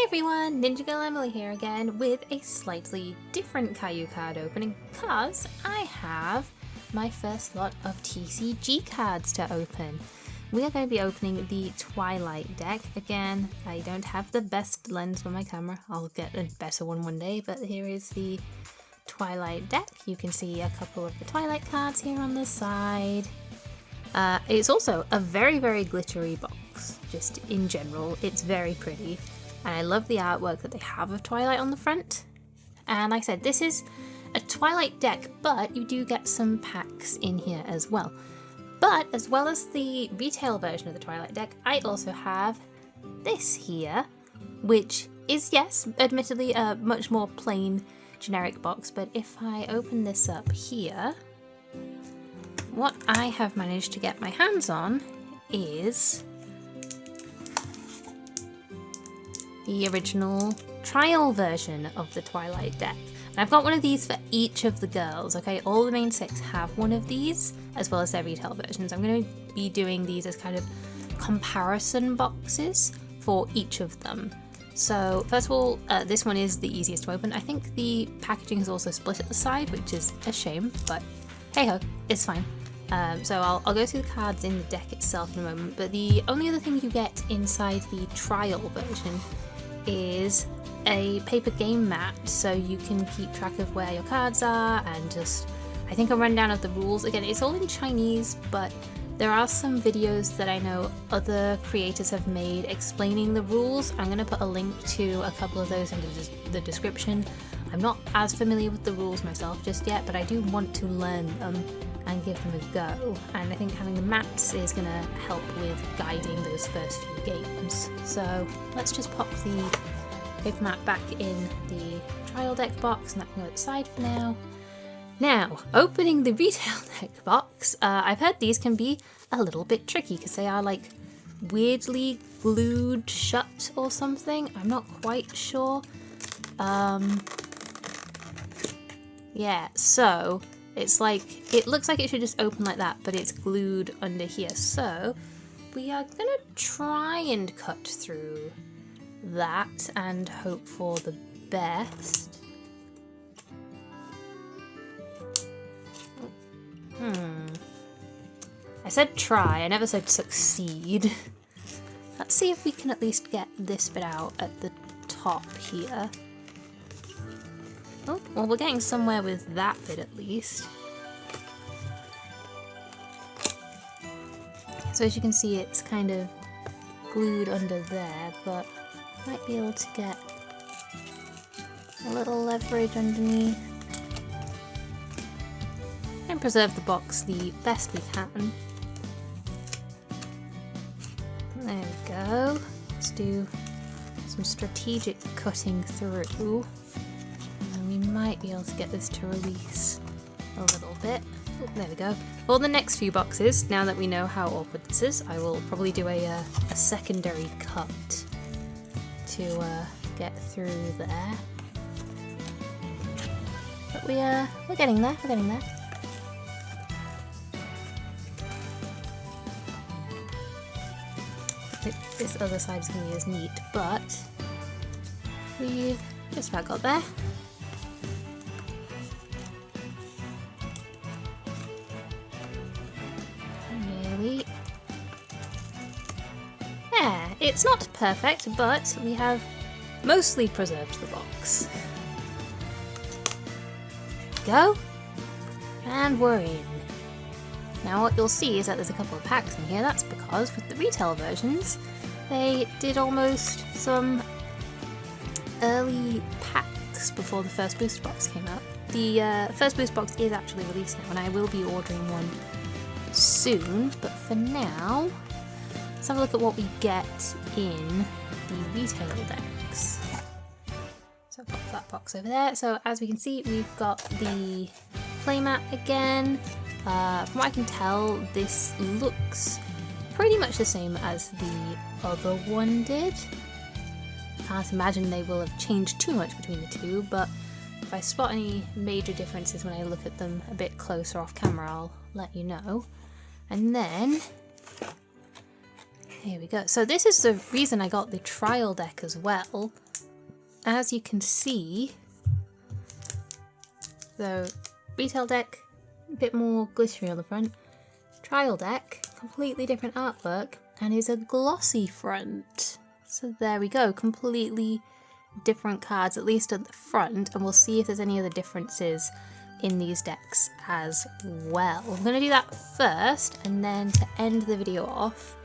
everyone, Ninja Girl Emily here again with a slightly different Kayou card opening because I have my first lot of TCG cards to open. We are going to be opening the Twilight deck. Again, I don't have the best lens for my camera. I'll get a better one day, but here is the Twilight deck. You can see a couple of the Twilight cards here on the side. It's also a very glittery box, just in general. It's very pretty. And I love the artwork that they have of Twilight on the front. And like I said, this is a Twilight deck, but you do get some packs in here as well. But as well as the retail version of the Twilight deck, I also have this here, which is, yes, admittedly a much more plain generic box, but if I open this up here, what I have managed to get my hands on is the original trial version of the Twilight deck. And I've got one of these for each of the girls, okay? All the main six have one of these, as well as their retail versions. I'm going to be doing these as kind of comparison boxes for each of them. So first of all, this one is the easiest to open. I think the packaging is also split at the side, which is a shame, but hey ho, it's fine. So I'll go through the cards in the deck itself in a moment, but the only other thing you get inside the trial version is a paper game mat, so you can keep track of where your cards are and just, I think, a rundown of the rules. Again, it's all in Chinese, but there are some videos that I know other creators have made explaining the rules. I'm going to put a link to a couple of those in the description. I'm not as familiar with the rules myself just yet, but I do want to learn them and give them a go, and I think having the mats is going to help with guiding those first few games. So let's just pop the paper mat back in the trial deck box, and that can go outside for now. Now, opening the retail deck box, I've heard these can be a little bit tricky because they are like weirdly glued shut or something. I'm not quite sure. Yeah, so it's like, it looks like it should just open like that, but it's glued under here. So we are gonna try and cut through that and hope for the best. I said try, I never said succeed. Let's see if we can at least get this bit out at the top here. Oh, well, we're getting somewhere with that bit at least. So as you can see, it's kind of glued under there, but might be able to get a little leverage underneath and preserve the box the best we can. There we go. Let's do some strategic cutting through. We might be able to get this to release a little bit. Oh, there we go. For the next few boxes, now that we know how awkward this is, I will probably do a secondary cut to get through there. But we're getting there. We're getting there. This other side is going to be as neat, but we've just about got there. Yeah, it's not perfect, but we have mostly preserved the box. Go, and we're in. Now what you'll see is that there's a couple of packs in here. That's because with the retail versions, they did almost some early packs before the first booster box came out. The first booster box is actually released now, and I will be ordering one soon, but for now, let's have a look at what we get in the retail decks. So pop that box over there. So as we can see, we've got the playmat again. From what I can tell, this looks pretty much the same as the other one did. Can't imagine they will have changed too much between the two, but if I spot any major differences when I look at them a bit closer off camera, I'll let you know. And then Here we go. So this is the reason I got the trial deck as well. As you can see, the retail deck, a bit more glittery on the front. Trial deck, completely different artwork, and is a glossy front. So there we go, completely different cards, at least at the front, and we'll see if there's any other differences in these decks as well. I'm going to do that first, and then to end the video off,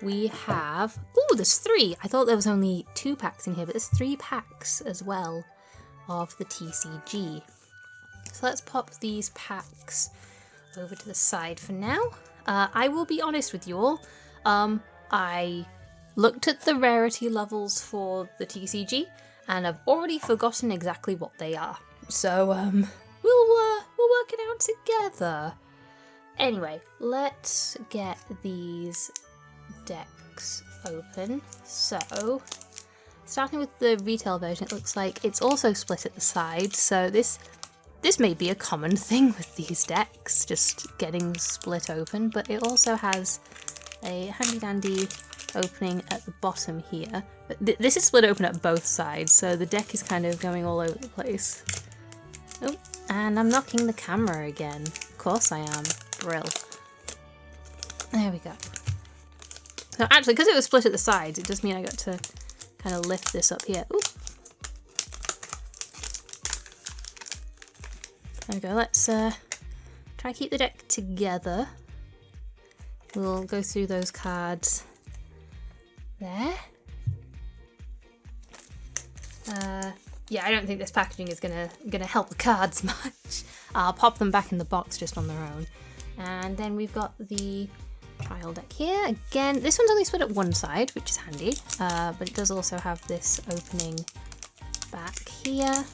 we have... Ooh, there's 3! I thought there was only 2 packs in here, but there's 3 packs as well of the TCG. So let's pop these packs over to the side for now. I will be honest with you all. I looked at the rarity levels for the TCG, and I've already forgotten exactly what they are. So we'll work it out together. Anyway, let's get these decks open. So, starting with the retail version, it looks like it's also split at the side. So this may be a common thing with these decks, just getting split open, but it also has a handy dandy opening at the bottom here. But this is split open at both sides, so the deck is kind of going all over the place. Oh, and I'm knocking the camera again. Of course I am. Brill. There we go. So actually, because it was split at the sides, it does mean I got to kind of lift this up here. Ooh. There we go, let's try and keep the deck together. We'll go through those cards there. Yeah, I don't think this packaging is gonna help the cards much. I'll pop them back in the box just on their own. And then we've got the trial deck here. Again, this one's only split at one side, which is handy, but it does also have this opening back here.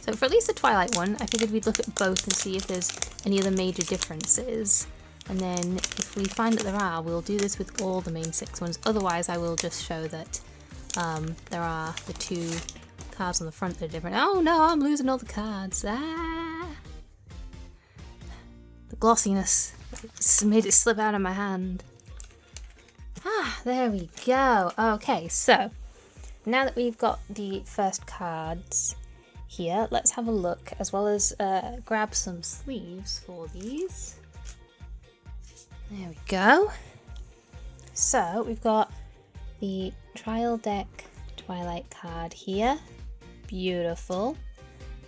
So for at least the Twilight one, I figured we'd look at both and see if there's any other major differences. And then if we find that there are, we'll do this with all the main 6 ones. Otherwise, I will just show that there are the 2 cards on the front that are different. Oh no, I'm losing all the cards. Ah! The glossiness just made it slip out of my hand. Ah, there we go. Okay, so now that we've got the first cards here, let's have a look, as well as grab some sleeves for these. There we go. So we've got the trial deck Twilight card here. Beautiful.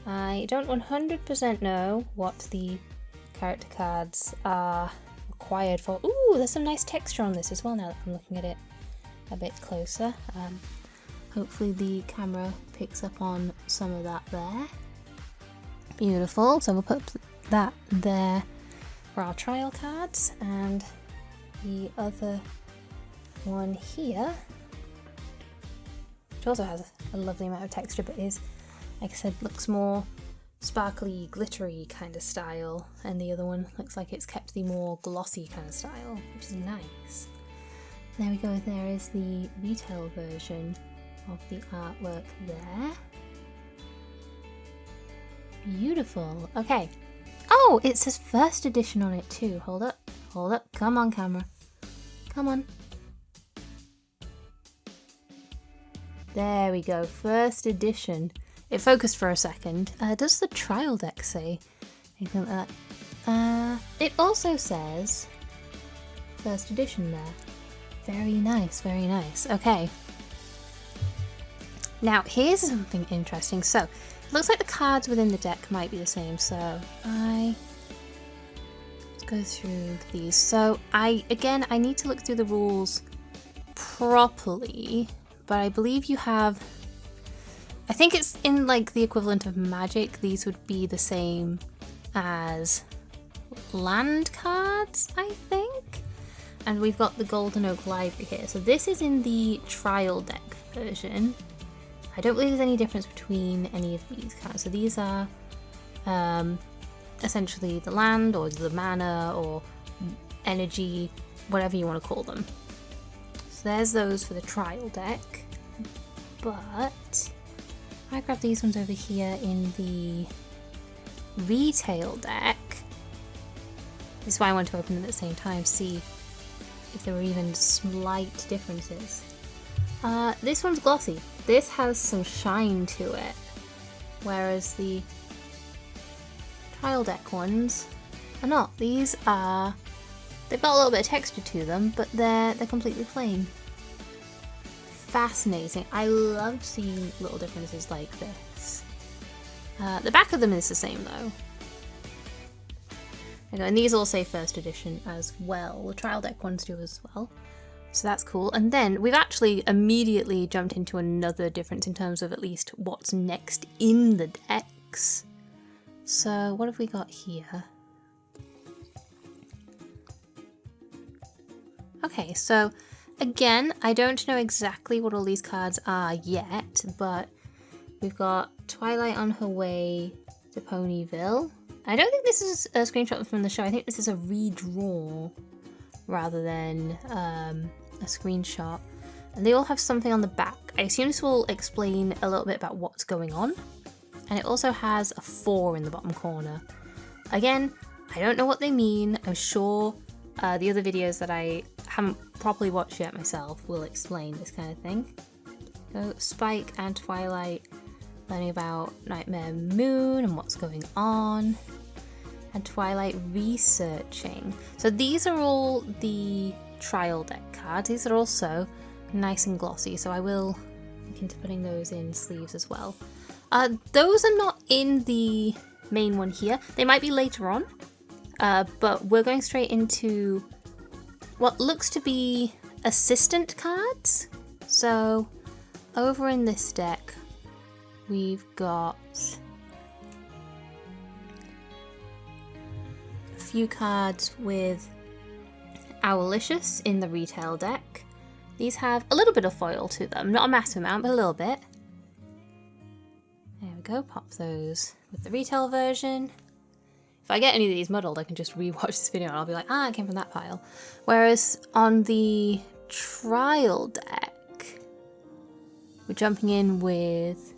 I don't 100% know what the character cards are required for. Ooh, there's some nice texture on this as well now that I'm looking at it a bit closer. Hopefully the camera picks up on some of that there. Beautiful. So we'll put that there for our trial cards, and the other one here, which also has a lovely amount of texture, but is, like I said, looks more sparkly, glittery kind of style, and the other one looks like it's kept the more glossy kind of style, which is nice. There we go, there is the retail version of the artwork there. Beautiful. Okay. Oh, it says first edition on it too. Hold up. Hold up. Come on, camera. Come on. There we go. First edition. It focused for a second. Does the trial deck say anything like that? It also says first edition there. Very nice. Very nice. Okay. Now, here's something interesting. So, it looks like the cards within the deck might be the same. So, let's go through these. So, I need to look through the rules properly, but I believe you have, I think it's in like the equivalent of Magic. These would be the same as land cards, I think. And we've got the Golden Oak Library here. So, this is in the trial deck version. I don't believe there's any difference between any of these cards. So these are essentially the land or the mana or energy, whatever you want to call them. So there's those for the trial deck. But I grab these ones over here in the retail deck. This is why I want to open them at the same time, see if there were even slight differences. This one's glossy. This has some shine to it, whereas the trial deck ones are not. They've got a little bit of texture to them, but they're completely plain. Fascinating. I love seeing little differences like this. The back of them is the same though. And these all say first edition as well. The trial deck ones do as well. So that's cool. And then we've actually immediately jumped into another difference in terms of at least what's next in the decks. So what have we got here? Okay, so again, I don't know exactly what all these cards are yet, but we've got Twilight on her way to Ponyville. I don't think this is a screenshot from the show. I think this is a redraw rather than a screenshot. And they all have something on the back. I assume this will explain a little bit about what's going on. And it also has a 4 in the bottom corner. Again, I don't know what they mean. I'm sure the other videos that I haven't properly watched yet myself will explain this kind of thing. So Spike and Twilight learning about Nightmare Moon and what's going on. And Twilight researching. So these are all the trial deck cards. These are also nice and glossy, so I will look into putting those in sleeves as well. Those are not in the main one here. They might be later on, but we're going straight into what looks to be assistant cards. So over in this deck, we've got a few cards with Owlicious in the retail deck. These have a little bit of foil to them, not a massive amount, but a little bit. There we go, pop those with the retail version. If I get any of these muddled, I can just rewatch this video and I'll be like, ah, it came from that pile. Whereas on the trial deck, we're jumping in with,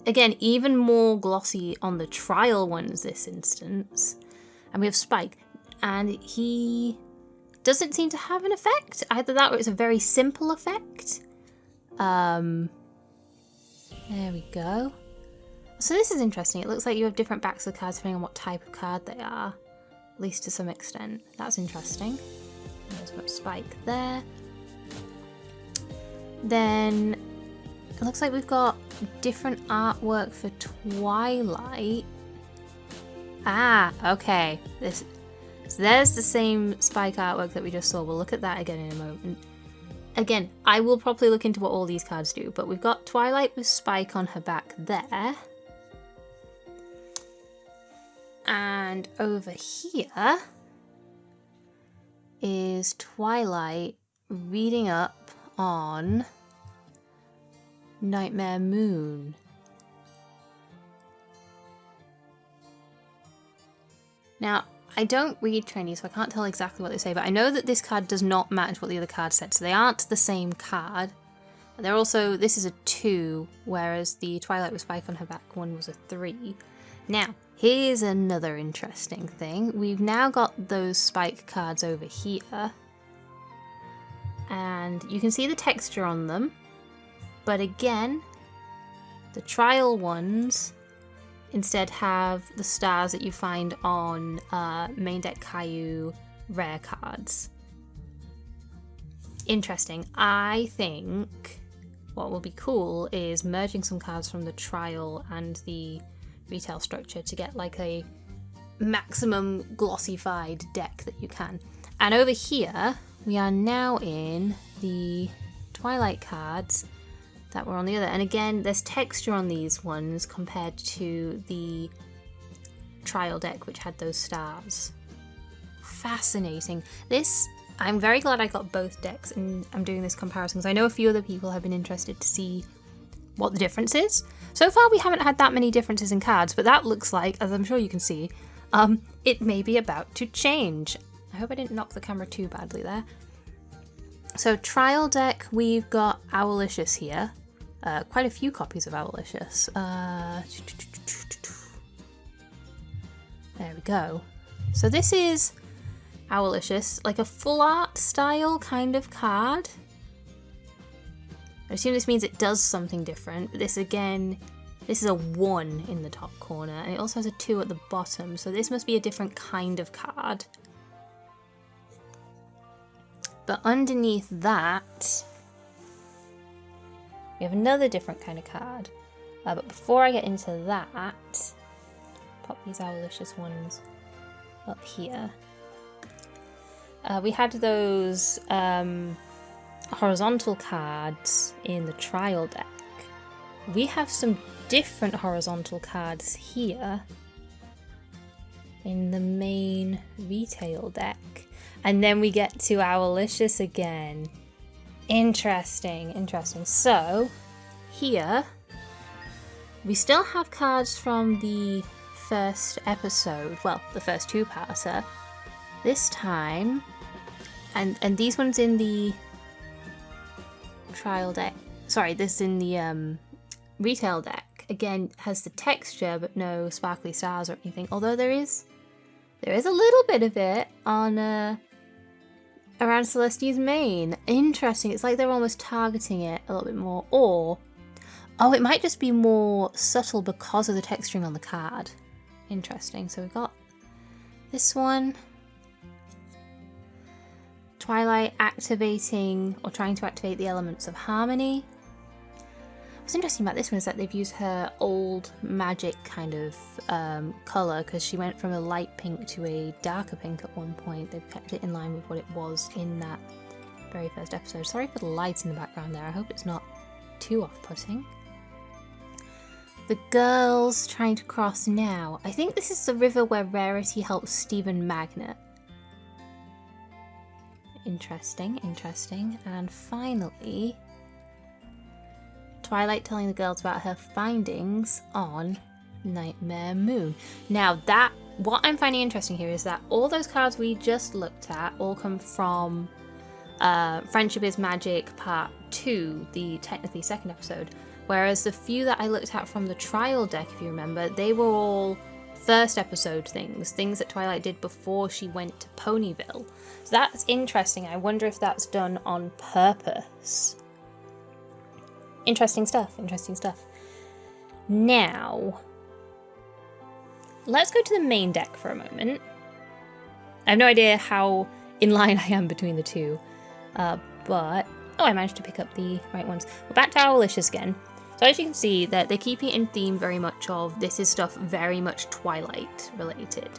again, even more glossy on the trial ones this instance. And we have Spike, and he doesn't seem to have an effect. Either that or it's a very simple effect. There we go. So this is interesting. It looks like you have different backs of cards depending on what type of card they are, at least to some extent. That's interesting. There's got Spike there. Then it looks like we've got different artwork for Twilight. Ah, okay. So there's the same Spike artwork that we just saw. We'll look at that again in a moment. Again, I will probably look into what all these cards do, but we've got Twilight with Spike on her back there. And over here is Twilight reading up on Nightmare Moon. Now, I don't read Chinese, so I can't tell exactly what they say, but I know that this card does not match what the other card said, so they aren't the same card. They're also, this is a 2, whereas the Twilight with Spike on her back one was a 3. Now, here's another interesting thing. We've now got those Spike cards over here, and you can see the texture on them, but again, the trial ones instead have the stars that you find on main deck Kayou rare cards. Interesting. I think what will be cool is merging some cards from the trial and the retail structure to get like a maximum glossified deck that you can. And over here, we are now in the Twilight cards that were on the other. And again, there's texture on these ones compared to the trial deck, which had those stars. Fascinating. This, I'm very glad I got both decks and I'm doing this comparison because I know a few other people have been interested to see what the difference is. So far, we haven't had that many differences in cards, but that looks like, as I'm sure you can see, it may be about to change. I hope I didn't knock the camera too badly there. So trial deck, we've got Owlicious here. Quite a few copies of Owlicious. There we go. So this is Owlicious, like a full art style kind of card. I assume this means it does something different, but this again, this is a 1 in the top corner, and it also has a 2 at the bottom, so this must be a different kind of card. But underneath that, we have another different kind of card. But before I get into that, pop these Owlicious ones up here. We had those horizontal cards in the trial deck. We have some different horizontal cards here in the main retail deck. And then we get to Owlicious again. Interesting, interesting. So, here, we still have cards from the first episode, well, the first two-parter. This time, and these ones in the trial deck, sorry, this in the retail deck, again, has the texture, but no sparkly stars or anything, although there is a little bit of it on around Celestia's mane. Interesting. It's like they're almost targeting it a little bit more. Or, oh, it might just be more subtle because of the texturing on the card. Interesting. So we've got this one. Twilight activating, or trying to activate the elements of harmony. What's interesting about this one is that they've used her old magic kind of colour, because she went from a light pink to a darker pink at one point. They've kept it in line with what it was in that very first episode. Sorry for the lights in the background there. I hope it's not too off-putting. The girls trying to cross now. I think this is the river where Rarity helps Stephen Magnet. Interesting, interesting. And finally, Twilight telling the girls about her findings on Nightmare Moon. Now what I'm finding interesting here is that all those cards we just looked at all come from Friendship is Magic Part 2, the technically second episode. Whereas the few that I looked at from the trial deck, if you remember, they were all first episode things that Twilight did before she went to Ponyville. So that's interesting. I wonder if that's done on purpose. Interesting stuff, interesting stuff. Now, let's go to the main deck for a moment. I have no idea how in line I am between the two, but, oh, I managed to pick up the right ones. We're back to Owlicious again. So as you can see, that they're keeping it in theme very much of, this is stuff very much Twilight related.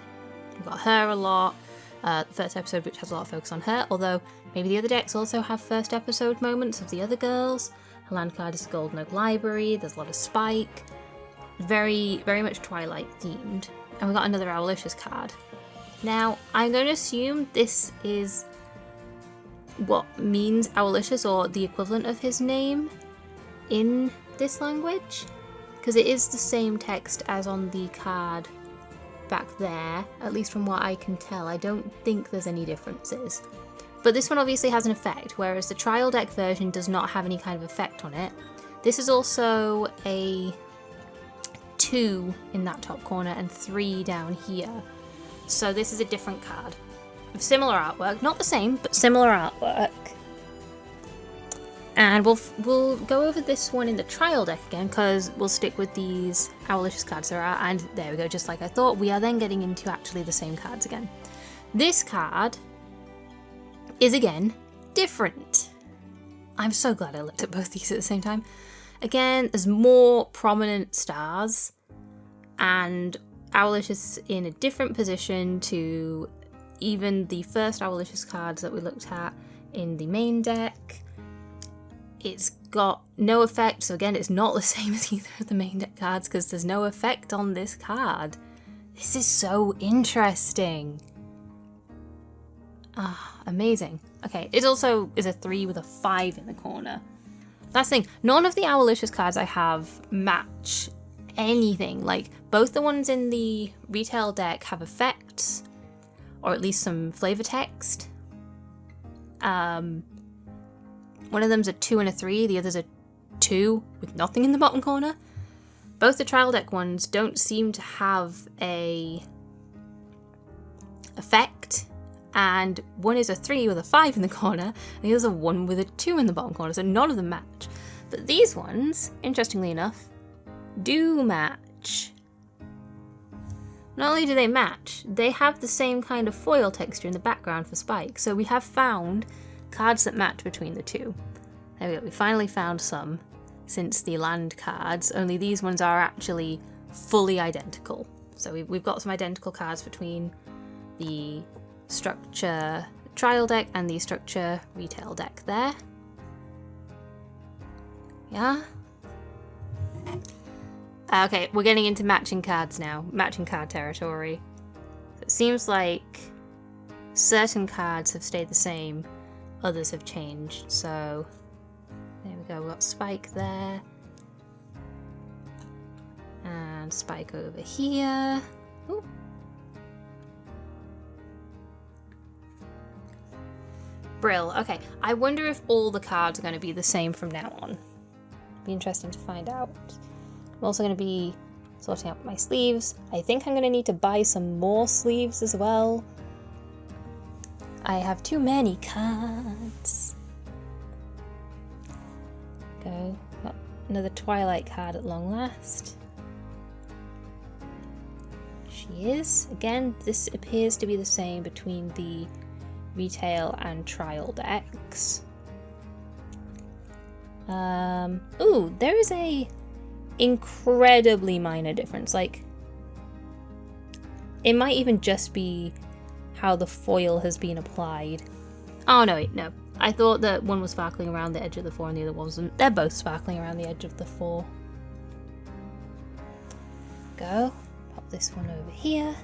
We've got her a lot, the first episode which has a lot of focus on her, although maybe the other decks also have first episode moments of the other girls. Her land card is the Golden Oak Library, there's a lot of Spike, very, very much Twilight themed. And we've got another Owlicious card. Now, I'm going to assume this is what means Owlicious, or the equivalent of his name in this language, because it is the same text as on the card back there, at least from what I can tell. I don't think there's any differences. But this one obviously has an effect, whereas the trial deck version does not have any kind of effect on it. This is also a 2 in that top corner and 3 down here. So this is a different card with similar artwork, not the same, but similar artwork. And we'll go over this one in the trial deck again, because we'll stick with these Owlicious cards there are, and there we go, just like I thought. We are then getting into actually the same cards again. This card is again different. I'm so glad I looked at both these at the same time. Again, there's more prominent stars, and Owlicious in a different position to even the first Owlicious cards that we looked at in the main deck. It's got no effect, so again, it's not the same as either of the main deck cards because there's no effect on this card. This is so interesting. Ah, amazing. Okay, it also is a 3 with a 5 in the corner. That's the thing, none of the Owlicious cards I have match anything. Like, both the ones in the retail deck have effects, or at least some flavor text. One of them's a 2 and a 3, the other's a 2 with nothing in the bottom corner. Both the trial deck ones don't seem to have a effect, and one is a 3 with a 5 in the corner, and the other's a 1 with a 2 in the bottom corner, so none of them match. But these ones, interestingly enough, do match. Not only do they match, they have the same kind of foil texture in the background for Spike, so we have found cards that match between the two. There we go, we finally found some since the land cards, only these ones are actually fully identical. So we've got some identical cards between the structure trial deck and the structure retail deck there. Yeah. Okay, we're getting into matching cards now, matching card territory. It seems like certain cards have stayed the same, others have changed. So there we go, we've got Spike there. And Spike over here. Ooh. Brill. Okay, I wonder if all the cards are going to be the same from now on. Be interesting to find out. I'm also going to be sorting out my sleeves. I think I'm going to need to buy some more sleeves as well. I have too many cards. Go. Got another Twilight card at long last. She is. Again, this appears to be the same between the retail and trial decks. Ooh, there is a incredibly minor difference. Like, it might even just be how the foil has been applied. Oh no, wait, no. I thought that one was sparkling around the edge of the 4 and the other wasn't. They're both sparkling around the edge of the 4. Go. Pop this one over here.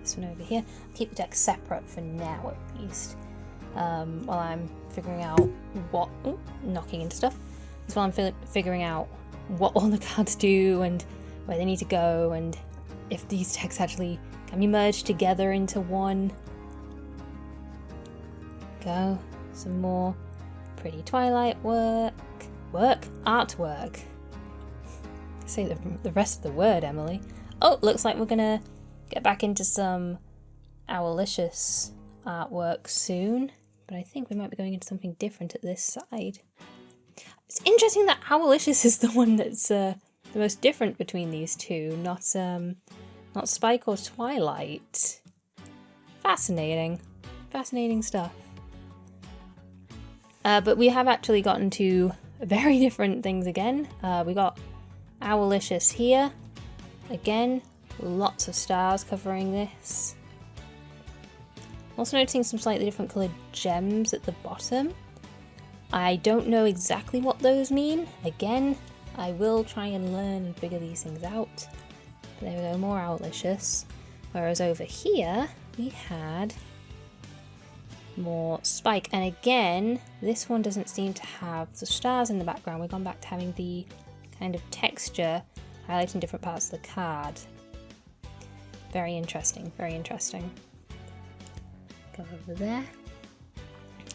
This one over here. I'll keep the deck separate for now at least. While I'm figuring out what... Ooh, knocking into stuff. That's while I'm figuring out what all the cards do and where they need to go and if these decks actually can be merged together into one. Go. Some more pretty Twilight artwork. Say the rest of the word, Emily. Oh, looks like we're gonna get back into some Owlicious artwork soon, but I think we might be going into something different at this side. It's interesting that Owlicious is the one that's the most different between these two, not Spike or Twilight. Fascinating stuff. But we have actually gotten to very different things again. We got Owlicious here. Again, lots of stars covering this. Also noticing some slightly different coloured gems at the bottom. I don't know exactly what those mean. Again, I will try and learn and figure these things out. But there we go, more Owlicious. Whereas over here, we had more Spike. And again, this one doesn't seem to have the stars in the background. We've gone back to having the kind of texture highlighting different parts of the card. Very interesting, very interesting. Go over there.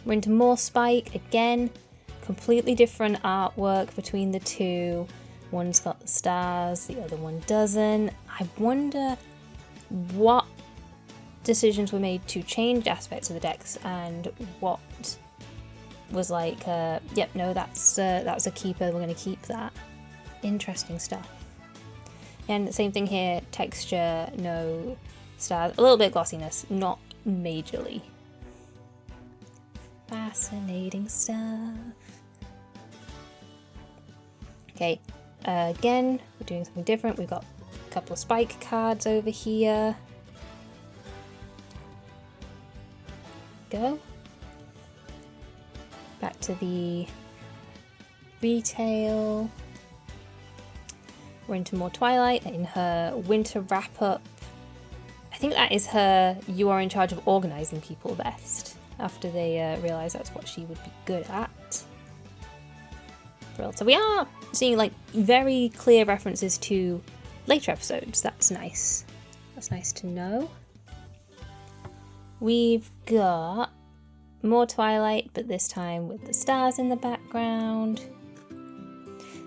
We're into more Spike. Again, completely different artwork between the two. One's got the stars, the other one doesn't. I wonder what decisions were made to change aspects of the decks and what was like, yep, no, that's a keeper, we're going to keep that. Interesting stuff. And the same thing here, texture, no stars, a little bit glossiness, not majorly. Fascinating stuff. Okay, again, we're doing something different. We've got a couple of Spike cards over here. Go. Back to the retail. We're into more Twilight in her winter wrap-up. I think that is her "you are in charge of organising people" vest, after they realise that's what she would be good at. Brilliant. So we are seeing like very clear references to later episodes. That's nice. That's nice to know. We've got more Twilight, but this time with the stars in the background.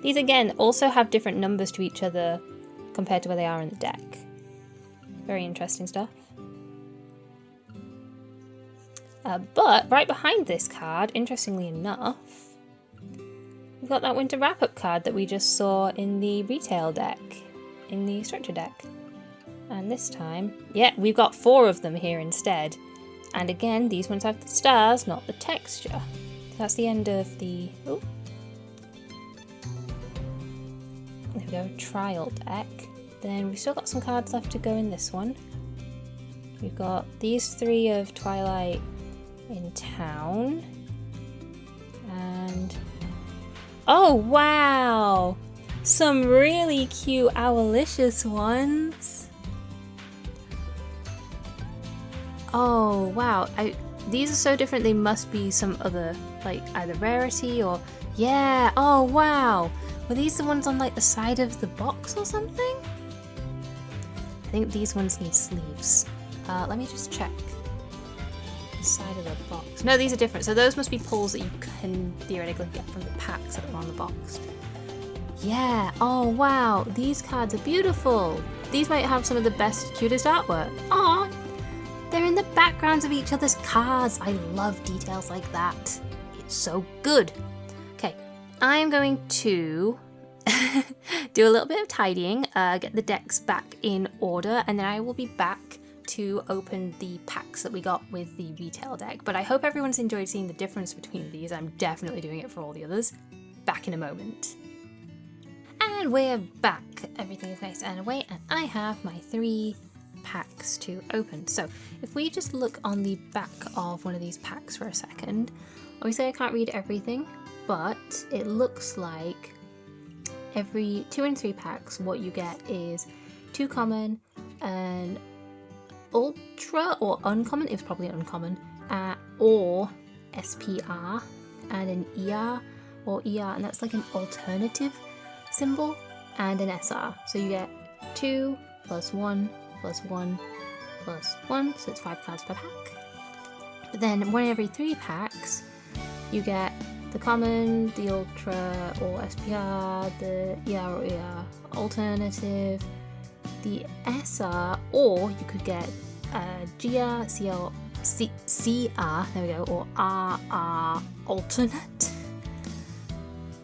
These again also have different numbers to each other compared to where they are in the deck. Very interesting stuff. But right behind this card, interestingly enough, we've got that winter wrap-up card that we just saw in the retail deck, in the structure deck. And this time, yeah, we've got 4 of them here instead. And again, these ones have the stars, not the texture. So that's the end of the... Oh. There we go, trial deck. Then we've still got some cards left to go in this one. We've got these 3 of Twilight in town. And... oh, wow! Some really cute Owlicious ones. Oh, wow. These are so different, they must be some other, like, either rarity or... yeah! Oh, wow! Were these the ones on, like, the side of the box or something? I think these ones need sleeves. Let me just check. The side of the box. No, these are different. So those must be pulls that you can theoretically get from the packs that are on the box. Yeah! Oh, wow! These cards are beautiful! These might have some of the best, cutest artwork. Aw! They're in the backgrounds of each other's cards. I love details like that. It's so good. Okay, I'm going to do a little bit of tidying, get the decks back in order, and then I will be back to open the packs that we got with the retail deck. But I hope everyone's enjoyed seeing the difference between these. I'm definitely doing it for all the others. Back in a moment. And we're back. Everything is nice and away, and I have my 3 packs to open. So if we just look on the back of one of these packs for a second, obviously I can't read everything, but it looks like every 2 and 3 packs what you get is 2 common, an ultra or uncommon, it's probably uncommon, or SPR, and an ER or ER, and that's like an alternative symbol, and an SR. So you get 2 plus 1 plus 1 plus 1, so it's 5 cards per pack. But then 1 in every 3 packs, you get the common, the ultra or SPR, the ER or ER alternative, the SR, or you could get GR, CR, there we go, or RR alternate.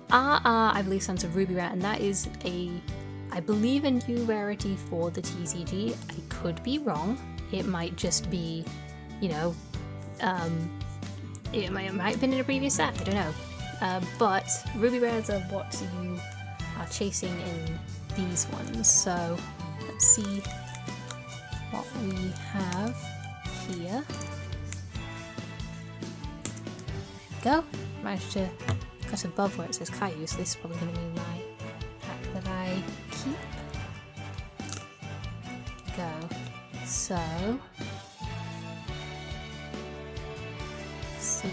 RR, I believe, stands for Ruby Rare, and that is I believe a new rarity for the TCG. I could be wrong. It might just be, you know, it might have been in a previous set, I don't know. But Ruby Rares are what you are chasing in these ones. So let's see what we have here. There we go. Managed to cut above where it says Kayou, so this is probably going to be my pack that I keep. Go. So let's see.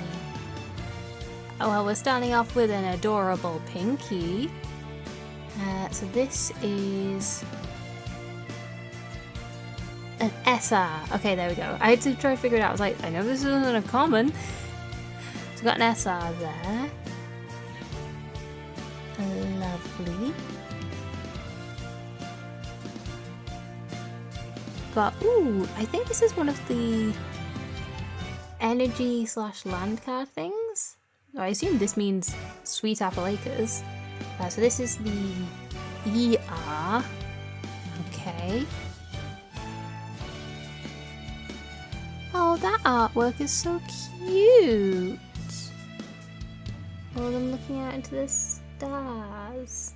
Oh well, we're starting off with an adorable Pinky. So this is an SR. Okay, there we go. I had to try to figure it out. I was like, I know this isn't a common. So we've got an SR there. Lovely. But ooh, I think this is one of the energy / land card things. I assume this means Sweet Apple Acres. So this is the ER. Okay. Oh, that artwork is so cute. All of them looking out into the stars.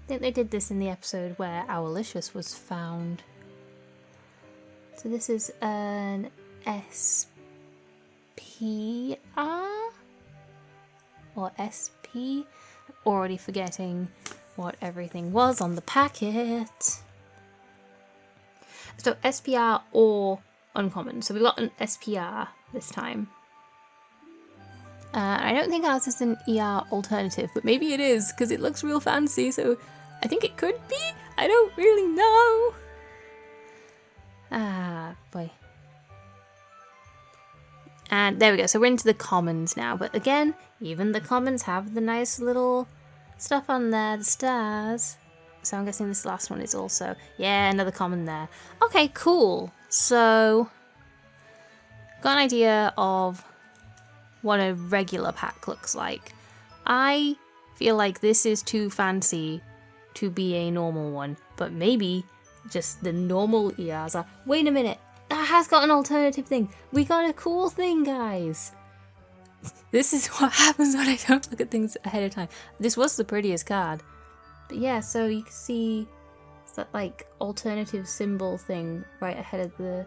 I think they did this in the episode where Owlicious was found. So this is an SPR or SP. Already forgetting what everything was on the packet. So SPR or uncommon. So we've got an SPR this time. I don't think ours is an ER alternative, but maybe it is because it looks real fancy, so I think it could be. I don't really know. Ah, boy. And there we go. So we're into the commons now. But again, even the commons have the nice little stuff on there, the stars. So I'm guessing this last one is also... yeah, another common there. Okay, cool. So... got an idea of what a regular pack looks like. I feel like this is too fancy to be a normal one, but maybe just the normal Eaza. Wait a minute, that has got an alternative thing. We got a cool thing, guys. This is what happens when I don't look at things ahead of time. This was the prettiest card. But yeah, so you can see that like alternative symbol thing right ahead of the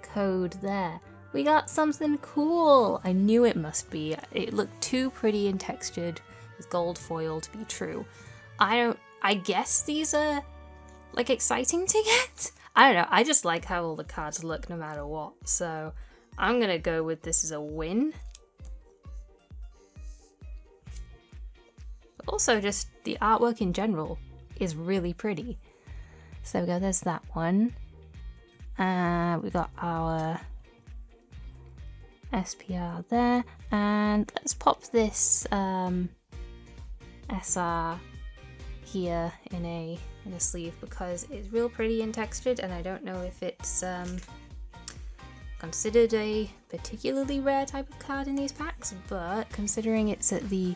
code there. We got something cool. I knew it must be. It looked too pretty and textured with gold foil to be true. I guess these are like exciting to get. I don't know. I just like how all the cards look no matter what. So I'm gonna go with this as a win. But also just the artwork in general is really pretty. So there we go. There's that one. We got our SPR there, and let's pop this SR here in a sleeve because it's real pretty and textured, and I don't know if it's considered a particularly rare type of card in these packs, but considering it's at the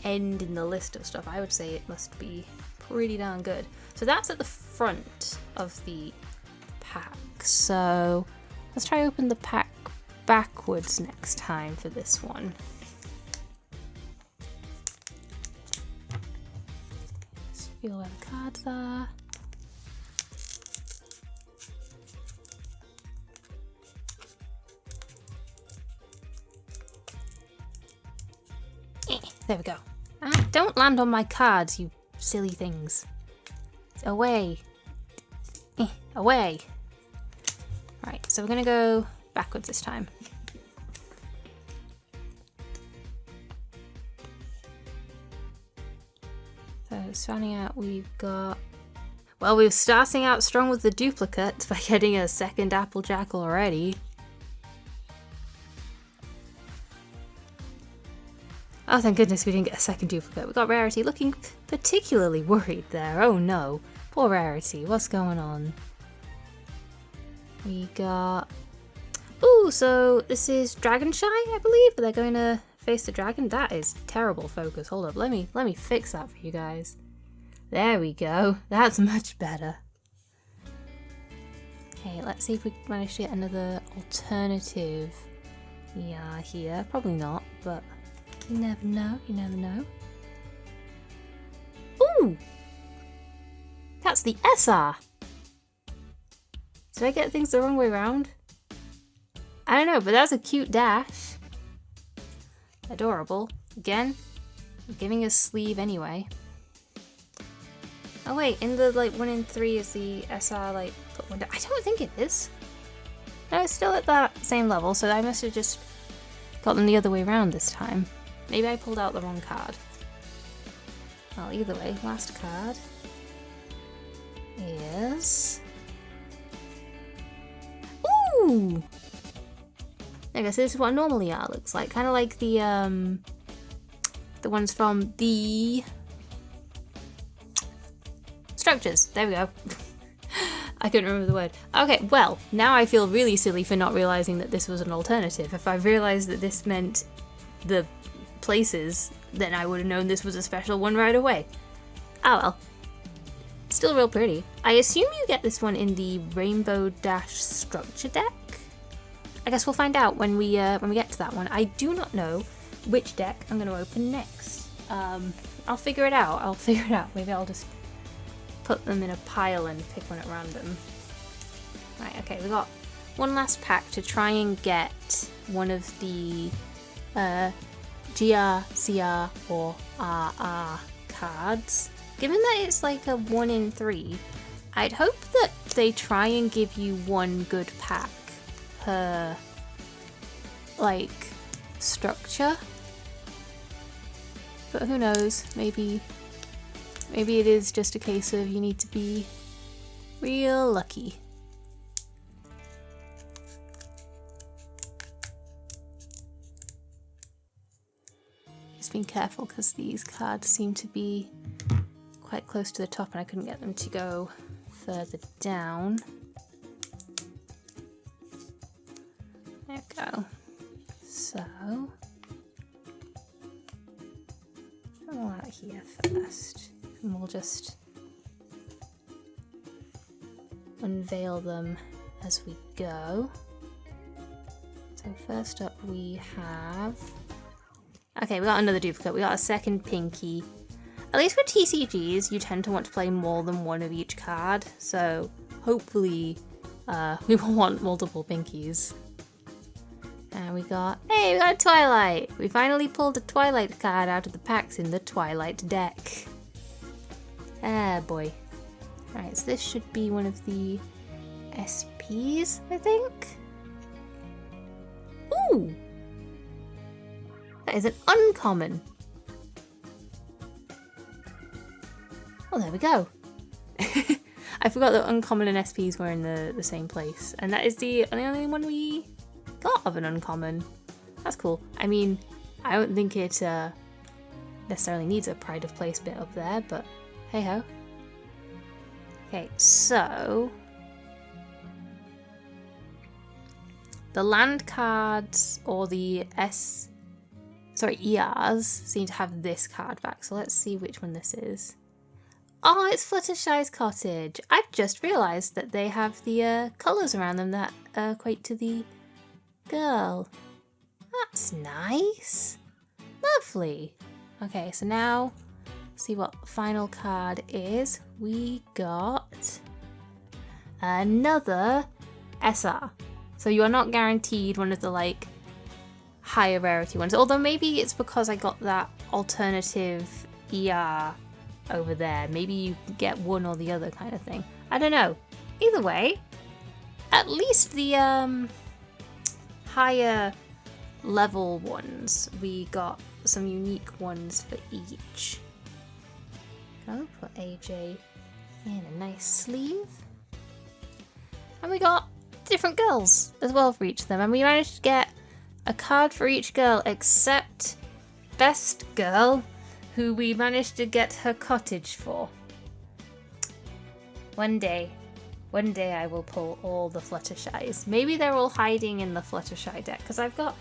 end in the list of stuff, I would say it must be pretty darn good. So that's at the front of the pack. So let's try open the pack backwards next time for this one. Let's feel where the cards are. There we go. Don't land on my cards, you silly things. Away. Away. Right, so we're gonna go backwards this time. So starting out, we've got... Well, we're starting out strong with the duplicate by getting a second Applejack already. Oh, thank goodness we didn't get a second duplicate. We got Rarity looking particularly worried there. Oh no. Poor Rarity. What's going on? We got... Ooh, so this is Dragonshy, I believe. They're going to face the dragon. That is terrible focus. Hold up. Let me fix that for you guys. There we go. That's much better. Okay, let's see if we manage to get another alternative. Yeah, here. Probably not, but... You never know, you never know. Ooh! That's the SR! Did I get things the wrong way around? I don't know, but that's a cute dash. Adorable. Again, I'm giving a sleeve anyway. Oh wait, in the like 1 in 3 is the SR like put one down. I don't think it is. No, it's still at that same level, so I must have just got them the other way around this time. Maybe I pulled out the wrong card. Well, either way, last card is... Ooh! I guess this is what normally art looks like. Kind of like the ones from the structures. There we go. I couldn't remember the word. Okay, well, now I feel really silly for not realizing that this was an alternative. If I realized that this meant the places, then I would have known this was a special one right away. Oh well. Still real pretty. I assume you get this one in the Rainbow Dash structure deck? I guess we'll find out when we get to that one. I do not know which deck I'm going to open next. I'll figure it out. Maybe I'll just put them in a pile and pick one at random. Right, okay, we got one last pack to try and get one of the GR, CR, or RR cards. Given that it's like a 1 in 3, I'd hope that they try and give you one good pack per, like, structure. But who knows, maybe it is just a case of you need to be real lucky. Just being careful because these cards seem to be quite close to the top and I couldn't get them to go further down. There we go. first. And we'll just unveil them as we go. So first up we have... Okay, we got another duplicate. We got a second Pinky. At least with TCGs, you tend to want to play more than one of each card. So hopefully we will want multiple Pinkies. And we got a Twilight! We finally pulled a Twilight card out of the packs in the Twilight deck. Ah, boy. Right, so this should be one of the SPs, I think? Ooh! That is an uncommon. Oh, there we go. I forgot that uncommon and SPs were in the same place. And that is the only one we got of an uncommon. That's cool. I mean, I don't think it necessarily needs a pride of place bit up there, but hey ho. Okay, so the land cards or the ERs seem to have this card back. So let's see which one this is. Oh, it's Fluttershy's cottage. I've just realised that they have the colours around them that equate to the girl. That's nice. Lovely. Okay, so now see what final card is. We got another SR. So you are not guaranteed one of the like higher rarity ones. Although maybe it's because I got that alternative ER over there. Maybe you get one or the other kind of thing. I don't know. Either way, at least the higher level ones, we got some unique ones for each. I'll put AJ in a nice sleeve. And we got different girls as well for each of them. And we managed to get a card for each girl except Best Girl, who we managed to get her cottage for. One day I will pull all the Fluttershys. Maybe they're all hiding in the Fluttershy deck, because I've got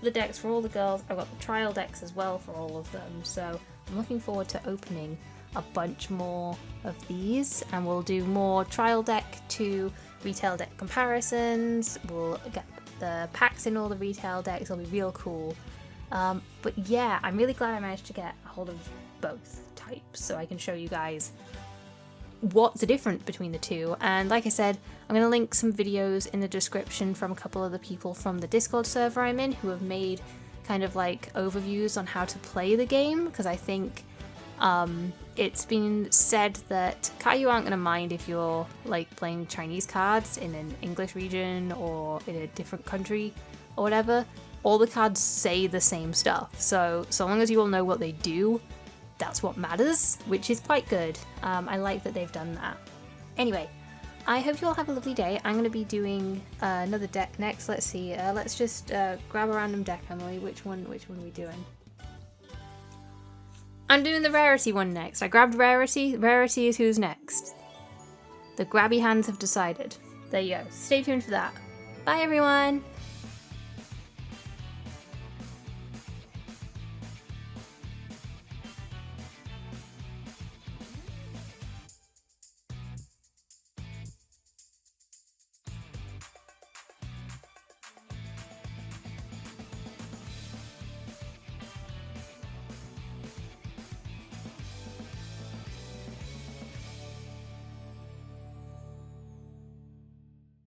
the decks for all the girls. I've got the trial decks as well for all of them. So I'm looking forward to opening a bunch more of these, and we'll do more trial deck to retail deck comparisons. We'll get the packs in all the retail decks. It'll be real cool. But yeah, I'm really glad I managed to get a hold of both types so I can show you guys what's the difference between the two. And like I said, I'm going to link some videos in the description from a couple of the people from the Discord server I'm in who have made kind of like overviews on how to play the game, because I think it's been said that Kayou aren't going to mind if you're like playing Chinese cards in an English region or in a different country or whatever. All the cards say the same stuff, so long as you all know what they do, that's what matters, which is quite good. I like that they've done that. Anyway, I hope you all have a lovely day. I'm going to be doing another deck next. Let's see. Let's just grab a random deck, Emily. Which one are we doing? I'm doing the rarity one next. I grabbed rarity. Rarity is who's next. The grabby hands have decided. There you go. Stay tuned for that. Bye, everyone.